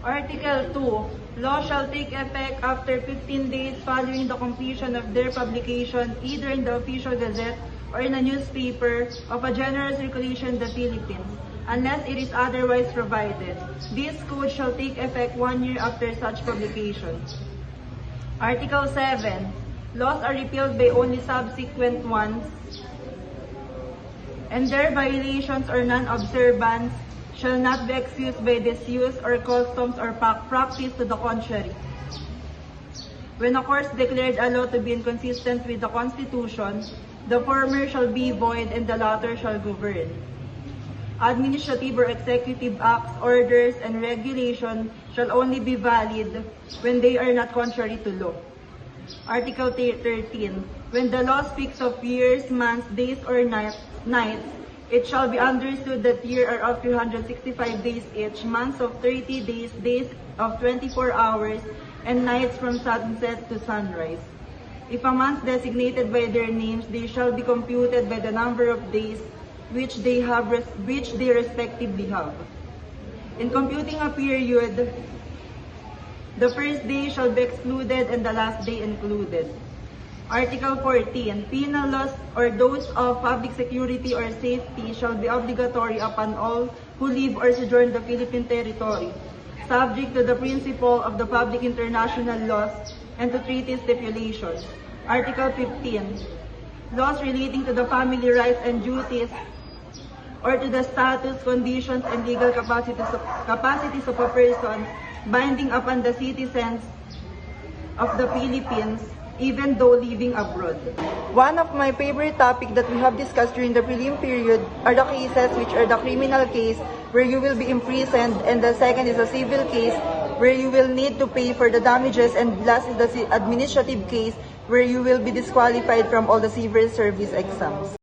Article 2. Law shall take effect after 15 days following the completion of their publication either in the Official Gazette or in a newspaper of a general circulation in the Philippines, unless it is otherwise provided. This code shall take effect 1 year after such publication. Article 7. Laws are repealed by only subsequent ones, and their violations or non-observance shall not be excused by disuse or customs or practice to the contrary. When a court declared a law to be inconsistent with the Constitution, the former shall be void and the latter shall govern. Administrative or executive acts, orders, and regulations shall only be valid when they are not contrary to law. Article 13. When the law speaks of years, months, days, or nights, it shall be understood that years are of 365 days each, months of 30 days, days of 24 hours, and nights from sunset to sunrise. If a month designated by their names, they shall be computed by the number of days which they respectively have. In computing a period, the first day shall be excluded and the last day included. Article 14. Penal laws or those of public security or safety shall be obligatory upon all who live or sojourn the Philippine territory, subject to the principle of the public international laws and to treaty stipulations. Article 15. Laws relating to the family rights and duties or to the status, conditions, and legal capacities of a person binding upon the citizens of the Philippines, even though living abroad. One of my favorite topics that we have discussed during the prelim period are the cases which are the criminal case where you will be imprisoned, and the second is a civil case where you will need to pay for the damages, and last is the administrative case where you will be disqualified from all the civil service exams.